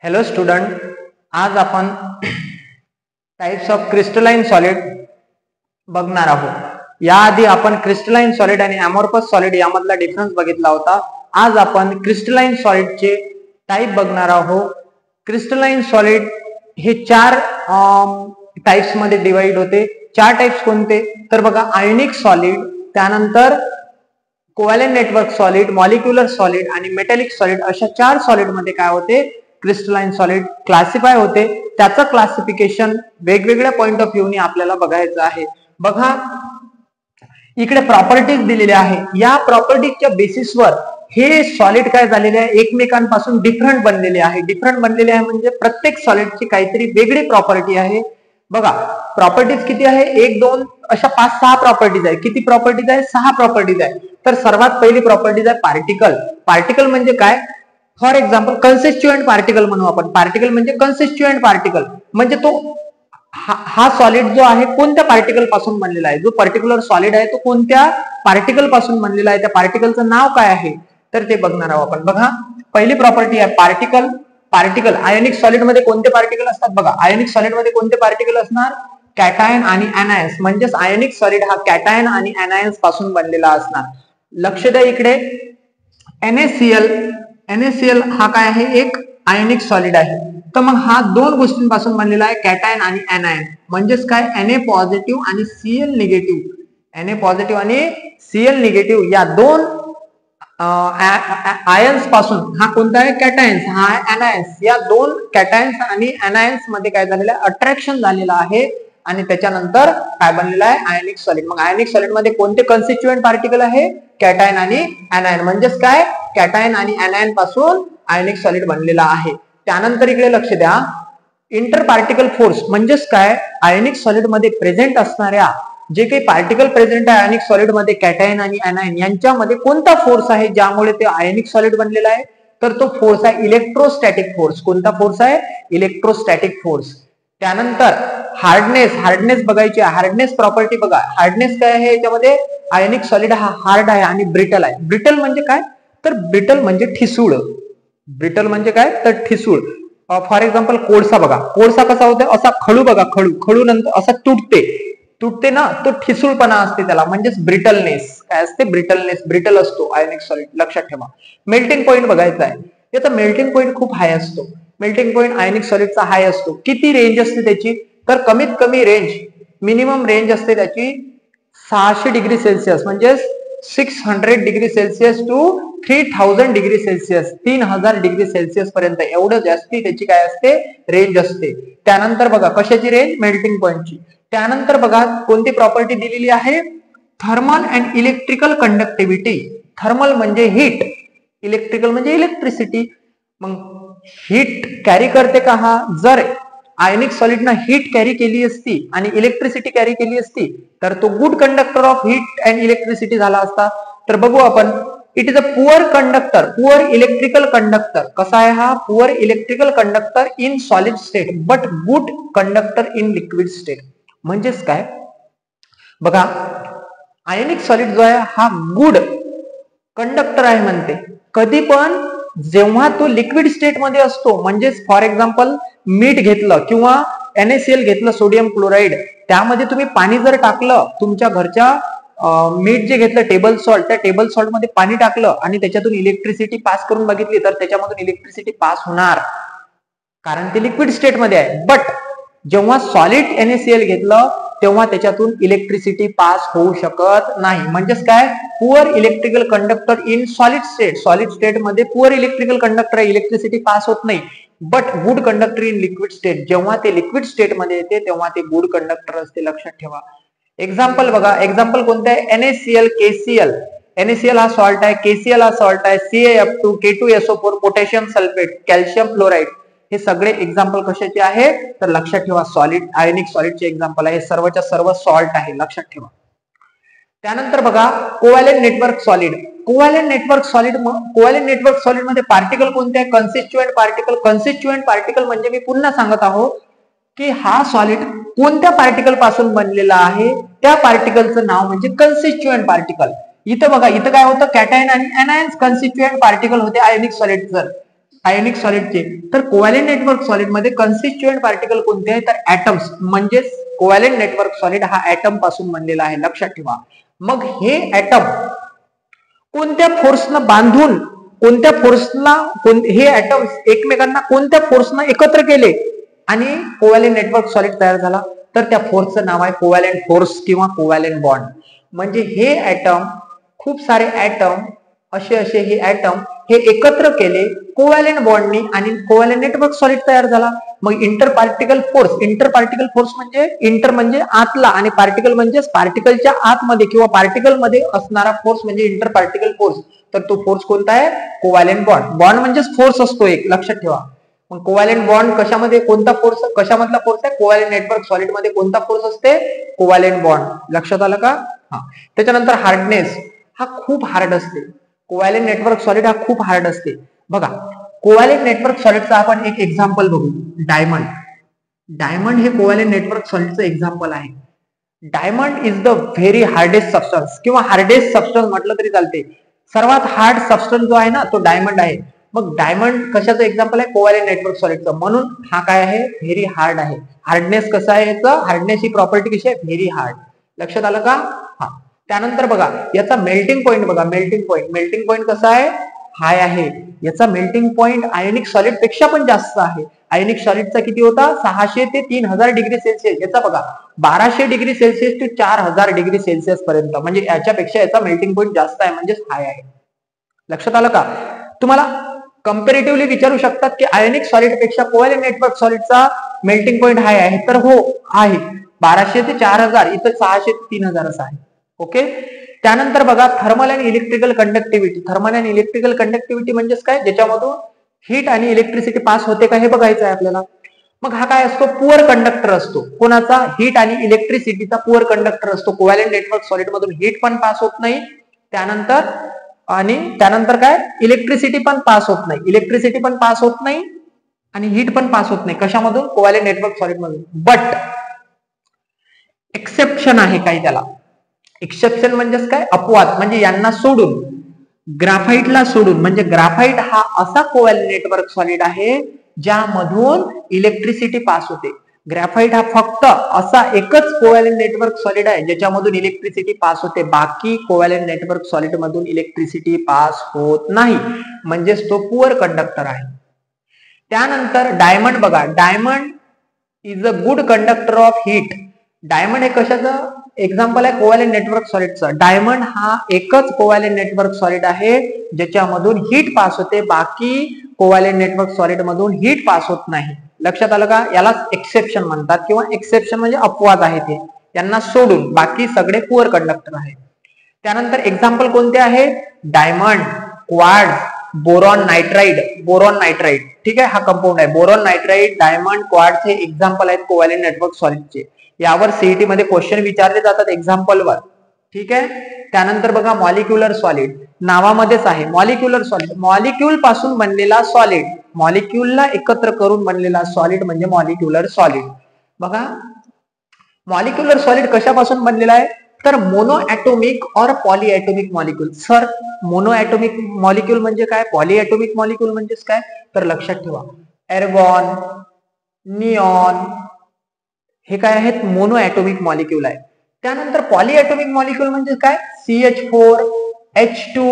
Hello student, आज आपण types of crystalline solid बघणार आहोत. याआधी आपण क्रिस्टलाइन सॉलिड आणि अमॉर्फस सॉलिड यामधला डिफरन्स बघितला होता. आज आपण क्रिस्टलाइन सॉलिडचे टाइप बघणार आहोत. क्रिस्टलाइन सॉलिड हे 4 टाइप्स मध्ये डिवाइड होते. 4 टाइप्स कोणते तर बघा, आयोनिक सॉलिड, त्यानंतर covalent network solid, molecular solid आणि मेटॅलिक सॉलिड अशा 4 सॉलिड मध्ये काय होते, क्रिस्टलाइन सॉलिड क्लासिफाय होते. त्याचं क्लासिफिकेशन वेगवेगळ्या पॉइंट ऑफ व्ह्यू ने आपल्याला बघायचं आहे. बघा, इकडे प्रॉपर्टीज दिलेल्या आहे. या प्रॉपर्टीजच्या बेसिसवर हे सॉलिड काय झालेले आहे, एकमेकांपासून डिफरंट बनलेले आहे. डिफरंट बनलेले आहे म्हणजे प्रत्येक सॉलिडची काहीतरी वेगळी प्रॉपर्टी आहे. बघा, प्रॉपर्टीज किती आहे, 1 2 अशा 5-6 प्रॉपर्टीज आहे. किती प्रॉपर्टीज आहे, 6 प्रॉपर्टीज आहे. तर सर्वात पहिली प्रॉपर्टीज आहे पार्टिकल. पार्टिकल म्हणजे काय, फॉर एक्झाम्पल कन्स्टिट्युएंट पार्टिकल म्हणू आपण. पार्टिकल म्हणजे कन्स्टिट्युएंट पार्टिकल म्हणजे तो हा सॉलिड जो आहे कोणत्या पार्टिकल पासून बनलेला आहे. जो पर्टिक्युलर सॉलिड आहे तो कोणत्या पार्टिकल पासून बनलेला आहे, त्या पार्टिकलचं नाव काय आहे तर ते बघणार आहोत आपण. बघा, पहिली प्रॉपर्टी आहे पार्टिकल. पार्टिकल आयोनिक सॉलिड मध्ये कोणते पार्टिकल असतात, बघा आयोनिक सॉलिड मध्ये कोणते पार्टिकल असणार, कॅटायन आणि एनायन्स. म्हणजेच आयोनिक सॉलिड हा कॅटायन आणि एनायन्स पासून बनलेला असणार. लक्ष द्या इकडे, NaCl हा काय आहे, एक आयोनिक सॉलिड आहे. तर मग हा 2 गोष्टींपासून बनलेला आहे, कॅटायन आणि एनायन. म्हणजेच काय, Na पॉझिटिव्ह आणि Cl निगेटिव्ह. Na पॉझिटिव्ह आणि Cl निगेटिव्ह या 2 आयन्स पासून हा कोणता आहे, कॅटायन्स, हा आहे एनायन्स. या 2 कॅटायन्स आणि एनायन्स मध्ये काय झालेलं आहे, अट्रॅक्शन झालेलं आहे आणि त्याच्यानंतर काय बनलेलं आहे, आयोनिक सॉलिड. मग आयोनिक सॉलिड मध्ये कोणते कन्स्टिट्युएंट पार्टिकल आहे, कॅटायन आणि एनायन. म्हणजेच काय, कॅटायन आणि एनायन पासून आयोनिक सॉलिड बनलेला आहे. त्यानंतर इकडे लक्ष द्या, इंटर पार्टिकल फोर्स म्हणजेच काय, आयोनिक सॉलिड मध्ये प्रेझेंट असणाऱ्या जे काही पार्टिकल प्रेझेंट आहे आयोनिक सॉलिड मध्ये, कॅटायन आणि एनायन यांच्यामध्ये कोणता फोर्स आहे ज्यामुळे ते आयोनिक सॉलिड बनलेला आहे, तर तो फोर्स आहे इलेक्ट्रोस्टॅटिक फोर्स. कोणता फोर्स आहे, इलेक्ट्रोस्टॅटिक फोर्स. त्यानंतर हार्डनेस बघायची आहे. हार्डनेस प्रॉपर्टी बघा, हार्डनेस काय आहे याच्यामध्ये, आयोनिक सॉलिड हा हार्ड आहे आणि ब्रिटल आहे. ब्रिटल म्हणजे काय, तर ब्रिटल म्हणजे ठिसूळ. ब्रिटल म्हणजे काय, तर ठिसूळ. फॉर एक्झाम्पल कोळसा बघा, कोळसा कसा होतो, असा खडू बघा, खडू नंतर असा तुटते ना, तो ठिसूळपणा असते त्याला, म्हणजेच ब्रिटलनेस. काय असते, ब्रिटलनेस, ब्रिटल असतो आयोनिक सॉलिड, लक्षात ठेवा. मेल्टिंग पॉईंट बघायचा आहे, याचा मेल्टिंग पॉईंट खूप हाय असतो. मेल्टिंग पॉईंट आयोनिक सॉलिडचा हाय असतो. किती रेंज असते त्याची, तर कमीत कमी रेंज, मिनिमम रेंज असते त्याची 600 डिग्री सेल्सिअस, म्हणजे 600 degree Celsius to 3000 degree Celsius, 3000 degree Celsius पर्यंत एवढं जास्ती त्याची काय असते, रेंज असते. त्यानंतर बघा कशाची रेंज, मेल्टिंग पॉईंटची. त्यानंतर बघा कोणती प्रॉपर्टी दिलेली आहे, thermal and electrical conductivity. Thermal म्हणजे हीट, इलेक्ट्रिकल म्हणजे इलेक्ट्रिसिटी. मग हीट कॅरी करते का हा, जर आयोनिक सॉलिडनं हीट कॅरी केली असती आणि इलेक्ट्रिसिटी कॅरी केली असती तर तो good conductor of heat and electricity झाला असता. तर बघू आपण, it is a poor conductor, poor electrical conductor. कसा आहे हा, poor electrical conductor in solid state but good conductor in liquid state. म्हणजेच काय, बघा आयोनिक सॉलिड जो आहे हा गुड कंडक्टर आहे म्हणते. कधी पण जेव्हा तो लिक्विड स्टेट मध्ये असतो. म्हणजेच फॉर एक्झाम्पल मीठ घेतलं किंवा NaCl घेतलं, सोडियम क्लोराईड, त्यामध्ये तुम्ही पाणी जर टाकलं, तुमच्या घरच्या मीठ जे घेतलं टेबल सॉल्ट, त्या टेबल सॉल्ट मध्ये पाणी टाकलं आणि त्याच्यातून इलेक्ट्रिसिटी पास करून बघितली तर त्याच्यामधून इलेक्ट्रिसिटी पास होणार, कारण ते लिक्विड स्टेट मध्ये आहे. बट जेव्हा सॉलिड NaCl घेतलं तेव्हा त्याच्यातून इलेक्ट्रिसिटी पास होऊ शकत नाही. म्हणजेच काय, poor electrical conductor in solid state. Solid state मध्ये पुअर इलेक्ट्रिकल कंडक्टर आहे, इलेक्ट्रिसिटी पास होत नाही. But good conductor in liquid state, जेव्हा ते लिक्विड स्टेट मध्ये येते तेव्हा ते गुड कंडक्टर असते, लक्षात ठेवा. एक्झाम्पल बघा, एक्झाम्पल कोणतं आहे, NaCl, KCl. NaCl हा सॉल्ट आहे, KCl हा सॉल्ट आहे, CaF2, K2SO4, potassium sulphate, calcium chloride. हे सगळे एक्झाम्पल कशाचे आहे, तर लक्षात ठेवा सॉलिड, आयोनिक सॉलिडचे एक्झाम्पल आहे. सर्वच्या सर्व सॉल्ट आहे, लक्षात ठेवा. त्यानंतर बघा covalent network solid. Covalent network solid मध्ये पार्टिकल कोणते आहे, कन्स्टिट्युएंट पार्टिकल. कन्स्टिट्युएंट पार्टिकल म्हणजे मी पुन्हा सांगत आहोत की हा सॉलिड कोणत्या पार्टिकल पासून बनलेला आहे, त्या पार्टिकलचं नाव म्हणजे कन्स्टिट्युएंट पार्टिकल. इथं बघा, इथं काय होतं, कॅटायन आणि एनायन्स कन्स्टिट्युएंट पार्टिकल होते आयोनिक सॉलिड. आयोनिक सॉलिडचे, तर कोव्हॅलेंट नेटवर्क सॉलिड मध्ये कन्स्टिट्युएंट पार्टिकल कोणते आहेत, तर ऍटम्स. म्हणजे कोव्हॅलेंट नेटवर्क सॉलिड हा ऍटम पासून बनलेला आहे, लक्षात ठेवा. मग हे ऍटम कोणत्या फोर्सनं बांधून, कोणत्या फोर्सला, हे ऍटम्स एकमेकांना कोणत्या फोर्सनं एकत्र केले आणि कोव्हॅलेंट नेटवर्क सॉलिड तयार झाला, तर त्या फोर्सचं नाव आहे कोव्हॅलेंट फोर्स किंवा कोव्हॅलेंट बॉन्ड. म्हणजे हे ऍटम, खूप सारे ऍटम असे हे ऍटम हे एकत्र केले कोव्हॅलेंट बॉन्डनी आणि कोव्हॅलेंट नेटवर्क सॉलिड तयार झाला. मग इंटर पार्टिकल फोर्स म्हणजे इंटर म्हणजे आतला आणि पार्टिकल म्हणजे पार्टिकलच्या आतमध्ये किंवा पार्टिकल मध्ये असणारा फोर्स म्हणजे इंटर पार्टिकल फोर्स. तर तो फोर्स कोणता आहे, कोव्हॅलेंट बॉन्ड. बॉन्ड म्हणजे फोर्स असतो एक, लक्षात ठेवा. मग कोव्हॅलेंट बॉन्ड कशामध्ये, कोणता फोर्स, कशामधला फोर्स आहे, कोव्हॅलेंट नेटवर्क सॉलिड मध्ये कोणता फोर्स असते, कोव्हॅलेंट बॉन्ड. लक्षात आलं का? त्याच्यानंतर हार्डनेस, हा खूप हार्ड असते. कोव्हॅलेंट नेटवर्क सॉलिड हा खूप हार्ड असते. बघा, कोव्हॅलेंट नेटवर्क सॉलिडचा आपण एक एक्झाम्पल बघू. डायमंड हे कोव्हॅलेंट नेटवर्क सॉलिडचं एक्झाम्पल आहे. Diamond is the very hardest substance किंवा हार्डेस्ट सबस्टन्स म्हटलं तरी चालते. सर्वात हार्ड सबस्टन्स जो आहे ना, तो डायमंड आहे. मग डायमंड कशाचं एक्झाम्पल आहे, कोव्हॅलेंट नेटवर्क सॉलिडचं. म्हणून हा काय आहे, व्हेरी हार्ड आहे. हार्डनेस कसा आहे याचा, हार्डनेस ही प्रॉपर्टी कशी आहे, व्हेरी हार्ड. लक्षात आलं का? त्यानंतर बघा याचा मेल्टिंग पॉईंट बघा, मेल्टिंग पॉईंट कसा आहे, हाय आहे. याचा मेल्टिंग पॉईंट आयोनिक सॉलिड पेक्षा पण जास्त आहे. आयोनिक सॉलिडचा किती होता, 600 ते 3000 डिग्री सेल्सिअस. याचा बघा 1200 डिग्री सेल्सिअस ते 4000 डिग्री सेल्सिअस पर्यंत, म्हणजे याच्यापेक्षा याचा मेल्टिंग पॉईंट जास्त आहे, म्हणजे हाय आहे. लक्षात आलं का? तुम्हाला कंपॅरेटिव्हली विचारू शकतात की आयोनिक सॉलिड पेक्षा कोव्हॅलेंट नेटवर्क सॉलिडचा मेल्टिंग पॉईंट हाय आहे, तर हो आहे. 1200 ते 4000, इथं 600 ते 3000 असं आहे. ओके. त्यानंतर बघा thermal and electrical conductivity. Thermal and electrical conductivity म्हणजेच काय, ज्याच्यामधून हीट आणि इलेक्ट्रिसिटी पास होते का हे बघायचं आहे आपल्याला. मग हा काय असतो, पुअर कंडक्टर असतो. कोणाचा, हीट आणि इलेक्ट्रिसिटीचा पुअर कंडक्टर असतो. कोव्हॅलेंट नेटवर्क सॉलिड मधून हीट पण पास होत नाही, त्यानंतर काय, इलेक्ट्रिसिटी पण पास होत नाही, आणि हीट पण पास होत नाही. कशामधून, कोव्हॅलेंट नेटवर्क सॉलिड मधून. बट एक्सेप्शन आहे काही त्याला. एक्सेप्शन म्हणजेच काय, अपवाद. म्हणजे यांना सोडून, ग्राफाइटला सोडून. म्हणजे ग्राफाइट हा असा कोव्हॅलेंट नेटवर्क सॉलिड आहे ज्यामधून इलेक्ट्रिसिटी पास होते. ग्राफाइट हा फक्त असा एकच कोव्हॅलेंट नेटवर्क सॉलिड आहे ज्याच्यामधून इलेक्ट्रिसिटी पास होते. बाकी कोव्हॅलेंट नेटवर्क सॉलिड मधून इलेक्ट्रिसिटी पास होत नाही, म्हणजेच तो पुअर कंडक्टर आहे. त्यानंतर डायमंड बघा, diamond is a good conductor of heat. Diamond हे कशाचं एक्झाम्पल आहे, कोव्हॅलेंट नेटवर्क सॉलिडचं. डायमंड हा एकच कोव्हॅलेंट नेटवर्क सॉलिड आहे ज्याच्यामधून हीट पास होते. बाकी कोव्हॅलेंट नेटवर्क सॉलिड मधून हीट पास होत नाही. लक्षात आलं का? यालाच एक्सेप्शन म्हणतात, किंवा एक्सेप्शन म्हणजे अपवाद आहे ते. यांना सोडून बाकी सगळे पुअर कंडक्टर आहेत. त्यानंतर एक्झाम्पल कोणते आहे, डायमंड, क्वार्ट्ज, बोरॉन नायट्राइड. ठीक आहे, हा कंपाऊंड आहे. बोरॉन नायट्राइड, डायमंड, क्वार्ट्ज हे एक्झाम्पल आहेत कोव्हॅलेंट नेटवर्क सॉलिडचे. यावर सीईटी मध्ये क्वेश्चन विचारले जातात एक्झाम्पलवर. ठीक आहे. त्यानंतर बघा मॉलिक्युलर सॉलिड, नावामध्येच आहे मॉलिक्युलर सॉलिड. मॉलिक्यूल पासून बनलेला सॉलिड, मॉलिक्यूलला एकत्र करून बनलेला सॉलिड म्हणजे मॉलिक्युलर सॉलिड. बघा मॉलिक्युलर सॉलिड कशापासून बनलेला आहे, तर मोनो ऍटोमिक और poly atomic molecule. Sir mono atomic molecule म्हणजे काय, पॉली ऍटोमिक मॉलिक्यूल म्हणजेच काय, तर लक्षात ठेवा एर्गॉन, निऑन हे काय आहेत, मोनो ऍटोमिक मॉलिक्यूल आहे. त्यानंतर पॉली ऍटोमिक मॉलिक्यूल म्हणजे काय, CH4, H2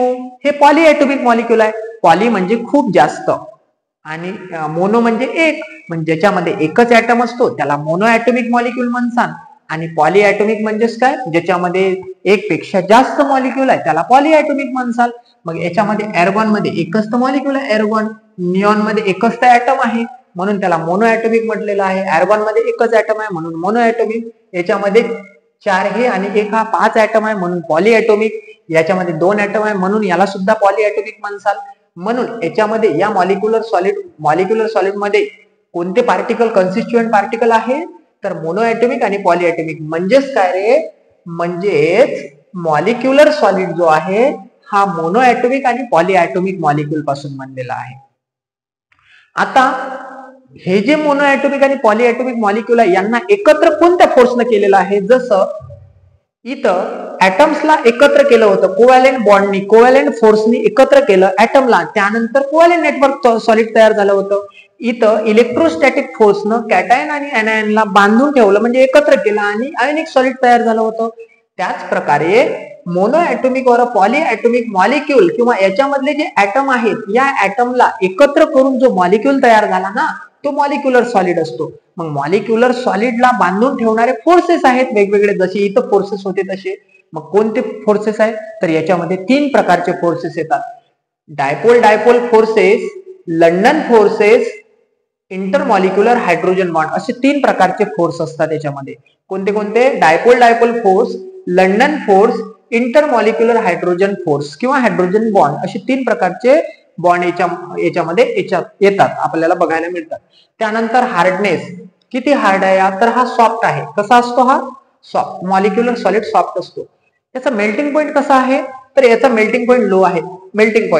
हे पॉली ऍटोमिक मॉलिक्यूल आहे. पॉली म्हणजे खूप जास्त आणि मोनो म्हणजे एक, म्हणजे ज्याच्यामध्ये एकच ऍटम असतो त्याला मोनो ऍटोमिक मॉलिक्यूल म्हणतात. आणि पॉली ऍटोमिक म्हणजेच काय, ज्याच्यामध्ये एक पेक्षा जास्त मॉलिक्यूल आहे त्याला पॉली ऍटोमिक म्हणतात. मग याच्यामध्ये एर्गॉन मध्ये एकच तर मॉलिक्यूल आहे एर्गॉन, निऑन मध्ये एकच तर ऍटम आहे म्हणून त्याला मोनो ऍटोमिक म्हटलेलं आहे. एर्गॉन मध्ये एकच ऍटम आहे म्हणून मोनो ऍटोमिक. याच्यामध्ये 4 हे आणि 1 हा 5 ऍटम आहे म्हणून पॉली ऍटोमिक. याच्यामध्ये 2 ऍटम आहे म्हणून याला सुद्धा पॉली ऍटोमिक म्हणतात. म्हणून याच्यामध्ये या मॉलिक्युलर सॉलिड मध्ये कोणते पार्टिकल कन्स्टिट्युएंट पार्टिकल आहे, तर मोनो ऍटोमिक आणि पॉली ऍटोमिक. म्हणजेच काय रे, म्हणजेच मॉलिक्युलर सॉलिड जो आहे हा मोनो ऍटोमिक आणि पॉली ऍटोमिक मॉलिक्यूल पासून बनलेला आहे. आता हे जे मोनो ऍटोमिक आणि पॉली ऍटोमिक मॉलिक्यूल आहे यांना एकत्र कोणत्या फोर्सने केलेलं आहे, जसं इथं ऍटम्सला एकत्र केलं होतं कोव्हॅलेंट बॉन्डनी, कोव्हॅलेंट फोर्सनी एकत्र केलं ऍटमला, त्यानंतर कोव्हॅलेंट नेटवर्क सॉलिड तयार झालं होतं. इथं इलेक्ट्रोस्टॅटिक फोर्सनं कॅटायन आणि एनायनला बांधून ठेवलं म्हणजे एकत्र केलं आणि आयनिक सॉलिड तयार झालं होतं. त्याच प्रकारे मोनो ऍटॉमिक और पॉली ऍटॉमिक मॉलिक्यूल किंवा याच्यामधले जे ऍटम आहेत या ऍटमला एकत्र करून जो मॉलिक्यूल तयार झाला ना तो मॉलिक्युलर सॉलिड असतो. मग मॉलिक्युलर सॉलिडला बांधून ठेवणारे फोर्सेस आहेत वेगवेगळे, जसे इथं फोर्सेस होते तसे. मग कोणते फोर्सेस आहेत तर याच्यामध्ये 3 प्रकारचे फोर्सेस येतात. Dipole dipole forces, London forces, intermolecular hydrogen bond असे 3 प्रकारचे फोर्स असतात याच्यामध्ये. कोणते कोणते? Dipole dipole force, London force, intermolecular hydrogen force किंवा हायड्रोजन बॉन्ड असे 3 प्रकारचे बॉन्ड याच्यामध्ये येतात आपल्याला बघायला मिळतात. त्यानंतर हार्डनेस किती हार्ड आहे तर हा सॉफ्ट आहे. कसा असतो हा? सॉफ्ट. मॉलिक्युलर सॉलिड सॉफ्ट असतो. त्याचा मेल्टिंग पॉइंट कसा आहे तर याचा मेल्टिंग पॉइंट लो आहे. मेल्टिंग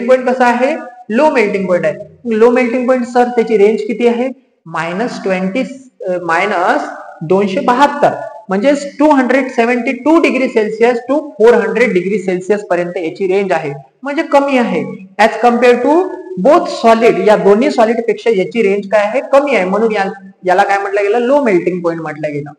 पॉइंट कसा आहे? लो मेल्टिंग पॉइंट आहे. लो मेल्टिंग पॉइंट सर त्याची रेंज किती आहे? -272 म्हणजे 272 degree Celsius to 400 degree Celsius पर्यंत याची रेंज आहे, म्हणजे कमी आहे. As compare to both solid, या दोन्ही सॉलिड पेक्षा याची रेंज काय आहे? कमी आहे, म्हणून याला काय म्हटलं गेलं? लो मेल्टिंग पॉइंट म्हटलं गेलं.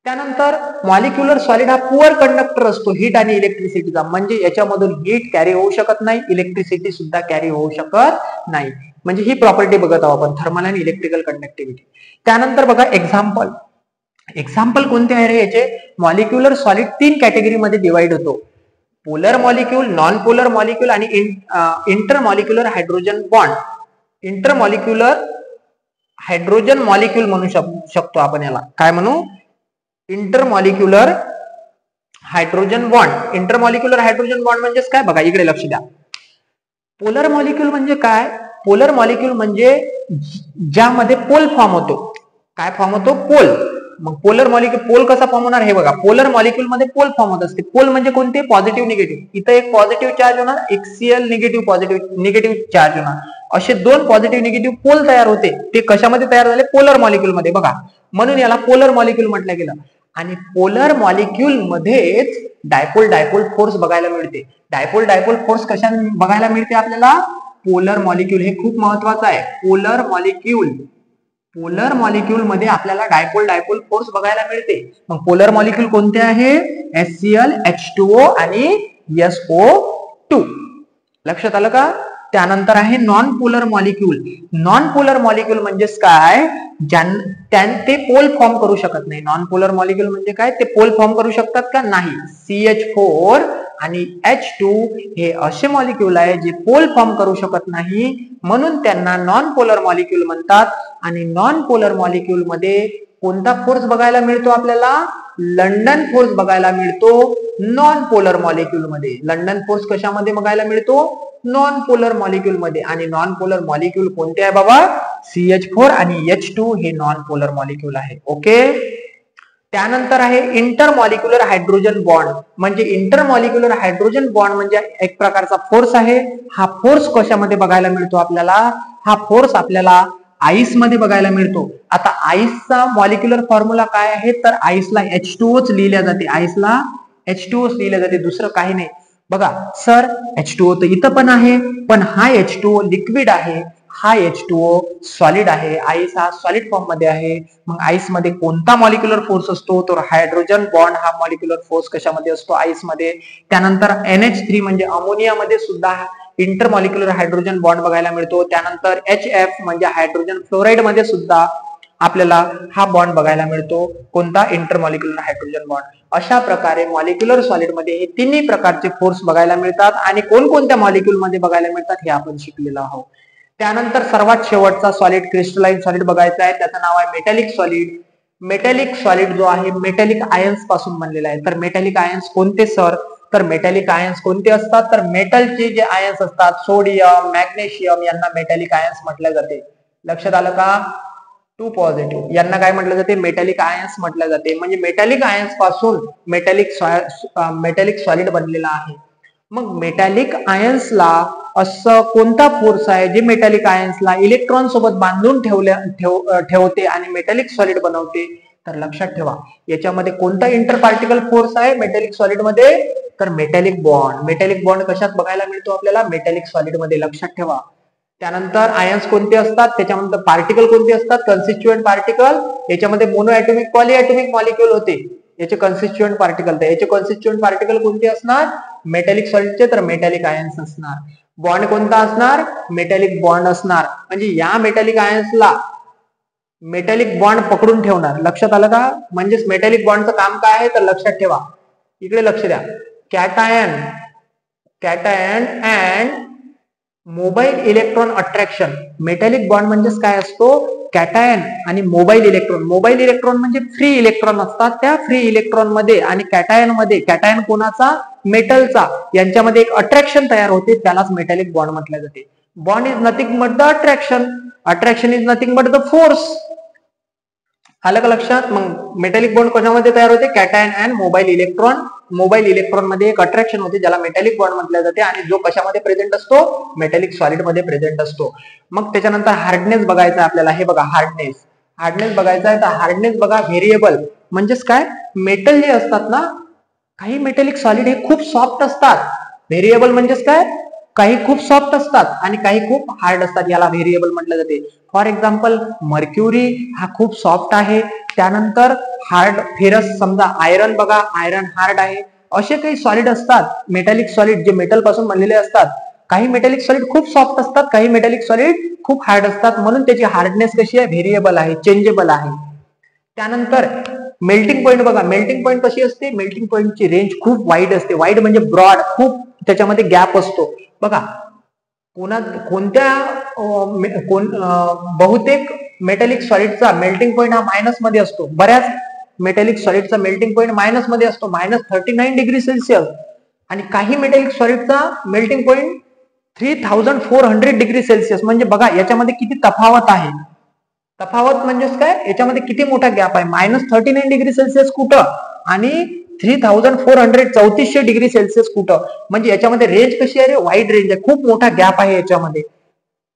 त्यानंतर मॉलिक्युलर सॉलिड हा पुअर कंडक्टर असतो हीट आणि इलेक्ट्रिसिटीचा, म्हणजे याच्यामधून हीट कॅरी होऊ शकत नाही, इलेक्ट्रिसिटी सुद्धा कॅरी होऊ शकत नाही. म्हणजे ही प्रॉपर्टी बघत आहोत आपण, थर्मल आणि इलेक्ट्रिकल कंडक्टिव्हिटी. त्यानंतर बघा एक्झाम्पल कोणते आहे रे याचे? मॉलिक्युलर सॉलिड 3 कॅटेगरीमध्ये डिवाइड होतो. Polar molecule, non polar molecule आणि intermolecular hydrogen bond. Intermolecular hydrogen molecule म्हणू शकतो आपण याला. काय म्हणू? Intermolecular hydrogen bond. Intermolecular hydrogen bond म्हणजेच काय? बघा इकडे लक्ष द्या. पोलर मॉलिक्यूल म्हणजे काय? पोलर मॉलिक्यूल म्हणजे ज्यामध्ये पोल फॉर्म होतो. काय फॉर्म होतो? पोल. मग पोलर मॉलिक्यूल, पोल कसा फॉर्म होणार हे बघा. पोलर मॉलिक्यूल मध्ये पोल फॉर्म होत असते. पोल म्हणजे कोणते? Positive negative. इथं एक पॉझिटिव्ह चार्ज होणार, एक Cl निगेटिव्ह चार्ज होणार. असे 2 पॉझिटिव्ह निगेटिव्ह पोल तयार होते. ते कशामध्ये तयार झाले? पोलर मॉलिक्यूल मध्ये. बघा म्हणून याला पोलर मॉलिक्यूल म्हटलं गेलं. आणि पोलर मॉलिक्यूल मध्येच डायपोल डायपोल फोर्स बघायला मिळते. डायपोल डायपोल फोर्स कशाने बघायला मिळते आपल्याला? Polar molecule. हे खूप महत्वाचं आहे. पोलर मॉलिक्यूल मध्ये आपल्याला डायपोल डायपोल फोर्स बघायला मिळते. मग पोलर मॉलिक्यूल कोणते आहे? HCl, H2O आणि SO2. लक्षात आलं का? त्यानंतर आहे non polar molecule. Non polar molecule म्हणजेच काय? ते पोल फॉर्म करू शकत नाही. नॉन पोलर मॉलिक्यूल म्हणजे काय? ते पोल फॉर्म करू शकतात का? नाही. CH4 आणि H2 हे असे मॉलिक्यूल आहे जे पोल फॉर्म करू शकत नाही, म्हणून त्यांना नॉन पोलर मॉलिक्यूल म्हणतात. आणि नॉन पोलर मॉलिक्यूल मध्ये कोणता फोर्स बघायला मिळतो आपल्याला? लंडन फोर्स बघायला मिळतो नॉन पोलर मॉलिक्यूल मध्ये. लंडन फोर्स कशामध्ये बघायला मिळतो? नॉन पोलर मॉलिक्यूल मध्ये. आणि नॉन पोलर मॉलिक्यूल कोणते आहे बाबा? CH4 आणि H2 हे नॉन पोलर मॉलिक्यूल आहे. ओके. त्यानंतर आहे इंटरमॉलिक्युलर हायड्रोजन बॉन्ड. म्हणजे इंटरमॉलिक्युलर हायड्रोजन बॉन्ड म्हणजे एक प्रकारचा फोर्स आहे. हा फोर्स कशामध्ये बघायला मिळतो आपल्याला? हा फोर्स आपल्याला आईस मध्ये बघायला मिळतो. आता आईसचा मॉलिक्युलर फॉर्म्युला काय आहे तर आईसला H2O लिहिल्या जाते. आईसला H2O लिहिल्या जाते, दुसरं काही नाही. बघा सर H2O तर इथं पण आहे, पण हा H2O लिक्विड आहे, हा H2O सॉलिड आहे. आईस हा सॉलिड फॉर्म मध्ये आहे. मग आईस मध्ये कोणता मॉलिक्युलर फोर्स असतो तर हायड्रोजन बॉन्ड हा मॉलिक्युलर फोर्स कशामध्ये असतो? आईस मध्ये. त्यानंतर NH3 म्हणजे अमोनिया मध्ये सुद्धा इंटरमॉलिक्युलर हायड्रोजन बॉन्ड बघायला मिळतो. त्यानंतर HF म्हणजे हायड्रोजन फ्लोराईड मध्ये सुद्धा आपल्याला हा बॉन्ड बघायला मिळतो. कोणता? Intermolecular hydrogen bond. अशा प्रकारे मॉलिक्युलर सॉलिड मध्ये हे तिन्ही प्रकारचे फोर्स बघायला मिळतात. आणि कोणकोणत्या मॉलिक्यूल मध्ये बघायला मिळतात हे आपण शिकलेलो आहोत. त्यानंतर सर्वात शेवटचा सॉलिड, क्रिस्टलाइन सॉलिड बघायचा आहे. त्याचं नाव आहे मेटॅलिक सॉलिड. मेटॅलिक सॉलिड जो आहे मेटॅलिक आयन्स पासून बनलेला आहे. तर मेटॅलिक आयन्स कोणते सर तर मेटॅलिक आयन्स कोणते असतात तर मेटलचे जे आयन्स असतात सोडियम, मॅग्नेशियम यांना मेटॅलिक आयन्स म्हटले जाते. लक्षात आलं का? 2 पॉझिटिव्ह यांना काय म्हटलं जाते? मेटॅलिक आयन्स म्हटलं जाते. म्हणजे मेटॅलिक आयन्स पासून मेटॅलिक सॉलिड बनलेला आहे. मग मेटॅलिक आयन्सला असं कोणता फोर्स आहे जे मेटॅलिक आयन्सला इलेक्ट्रॉन सोबत बांधून ठेवते आणि मेटॅलिक सॉलिड बनवते तर लक्षात ठेवा याच्यामध्ये कोणता इंटर पार्टिकल फोर्स आहे मेटॅलिक सॉलिड मध्ये, तर मेटॅलिक बॉन्ड. मेटॅलिक बॉन्ड कशात बघायला मिळतो आपल्याला, मेटॅलिक सॉलिड मध्ये, लक्षात ठेवा. त्यानंतर आयन्स कोणते असतात, त्याच्यानंतर पार्टिकल कोणते असतात, कन्स्टिट्युएंट पार्टिकल. याच्यामध्ये mono atomic poly atomic molecule होते याचे कन्स्टिट्युएंट पार्टिकल, तर याचे कन्स्टिट्युएंट पार्टिकल कोणते असणार, मेटॅलिक सॉलिडचे, तर मेटॅलिक आयन्स असणार. बॉन्ड कोणता असणार, मेटॅलिक बॉन्ड असणार. म्हणजे या मेटॅलिक आयन्सला मेटॅलिक बॉन्ड पकडून ठेवणार. लक्षात आलं का, म्हणजेच मेटॅलिक बॉन्डचं काम काय आहे, तर लक्षात ठेवा, इकडे लक्ष द्या. Cation and mobile electron attraction. Metallic bond म्हणजेच काय असतो, कॅटायन आणि मोबाईल इलेक्ट्रॉन. मोबाईल इलेक्ट्रॉन म्हणजे फ्री इलेक्ट्रॉन असतात, त्या फ्री इलेक्ट्रॉन मध्ये आणि कॅटायन मध्ये, कॅटायन कोणाचा, मेटलचा, यांच्यामध्ये एक अट्रॅक्शन तयार होते, त्यालाच मेटॅलिक बॉन्ड म्हटले जाते. Bond is nothing but the attraction, attraction is nothing but the force. आलं का लक्षात. मग मेटॅलिक बॉन्ड कोणामध्ये तयार होते, cation and mobile electron. Mobile electron मध्ये एक अट्रॅक्शन होते ज्याला मेटॅलिक बॉन्ड म्हटले जाते, आणि जो कशामध्ये प्रेझेंट असतो, मेटॅलिक सॉलिड मध्ये प्रेझेंट असतो. मग त्याच्यानंतर हार्डनेस बघायचा आपल्याला. हे बघा हार्डनेस बघायचा आहे. तर हार्डनेस बघा, व्हेरिएबल म्हणजेच काय, मेटल जे असतात ना, काही मेटॅलिक सॉलिड हे खूप सॉफ्ट असतात. व्हेरिएबल म्हणजेच काय, काही खूप सॉफ्ट असतात आणि काही खूप हार्ड असतात, याला व्हेरिएबल म्हटलं जाते. फॉर एक्झाम्पल मर्क्युरी हा खूप सॉफ्ट आहे. त्यानंतर हार्ड फेरस, समजा आयरन बघा, आयरन हार्ड आहे. असे काही सॉलिड असतात मेटॅलिक सॉलिड जे मेटल पासून बनलेले असतात. काही मेटॅलिक सॉलिड खूप सॉफ्ट असतात, काही मेटॅलिक सॉलिड खूप हार्ड असतात, म्हणून त्याची हार्डनेस कशी आहे, व्हेरिएबल आहे, चेंजेबल आहे. त्यानंतर मेल्टिंग पॉईंट बघा, मेल्टिंग पॉईंट कशी असते, मेल्टिंग पॉईंटची रेंज खूप वाईड असते. वाईड म्हणजे ब्रॉड, खूप त्याच्यामध्ये गॅप असतो. बघा कोणत्या बहुतेक मेटॅलिक सॉलिडचा मेल्टिंग पॉईंट हा मायनस मध्ये असतो. बऱ्याच मेटॅलिक सॉलिडचा मेल्टिंग पॉईंट मायनस मध्ये असतो, -39 डिग्री सेल्सिअस. आणि काही मेटॅलिक सॉलिडचा मेल्टिंग पॉईंट 3400 डिग्री सेल्सिअस. म्हणजे बघा याच्यामध्ये किती तफावत आहे. तफावत म्हणजेच काय, याच्यामध्ये किती मोठा गॅप आहे. -39 डिग्री सेल्सिअस कुठं आणि 3400 डिग्री सेल्सिअस कुठं. म्हणजे याच्यामध्ये रेंज कशी आहे, वाईड रेंज आहे, खूप मोठा गॅप आहे याच्यामध्ये.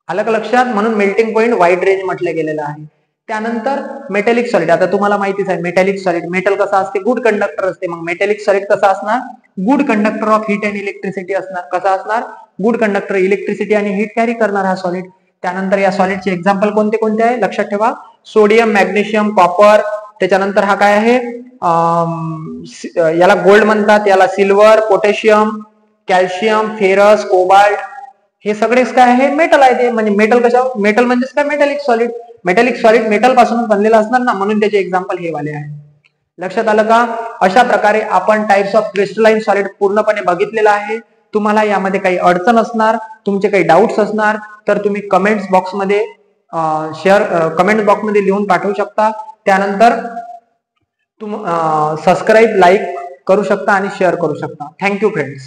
आलं का लक्षात. म्हणून मेल्टिंग पॉईंट वाईड रेंज म्हटलं गेलेलं आहे. त्यानंतर मेटॅलिक सॉलिड, आता तुम्हाला माहितीच आहे मेटॅलिक सॉलिड, मेटल कसा असते, गुड कंडक्टर असते. मग मेटॅलिक सॉलिड कसा असणार, good conductor of heat and electricity असणार. कसा असणार, गुड कंडक्टर, इलेक्ट्रिसिटी आणि हीट कॅरी करणार हा सॉलिड. त्यानंतर या सॉलिडचे एक्झाम्पल कोणते कोणते आहे, लक्षात ठेवा. Sodium, magnesium, copper. त्याच्यानंतर हा काय आहे, याला गोल्ड म्हणतात, याला silver, potassium, calcium, ferrous, cobalt. हे सगळेच काय आहे, मेटल आहे ते. म्हणजे मेटल कशा, मेटल म्हणजेच काय, metallic solid. Metallic solid metal पासून बनलेला असणार ना, म्हणून त्याचे एक्झाम्पल हे वाले आहे. लक्षात आलं का. अशा प्रकारे आपण टाइप्स ऑफ क्रिस्टलाइन सॉलिड पूर्णपणे बघितलेला आहे. तुम्हाला यामध्ये काही अडचण असणार, तुमचे काही डाऊट्स असणार, तर तुम्ही कमेंट्स बॉक्समध्ये कमेंट बॉक्समध्ये लिहून पाठवू शकता. त्यानंतर सबस्क्राईब, लाईक करू शकता आणि शेअर करू शकता. Thank you friends.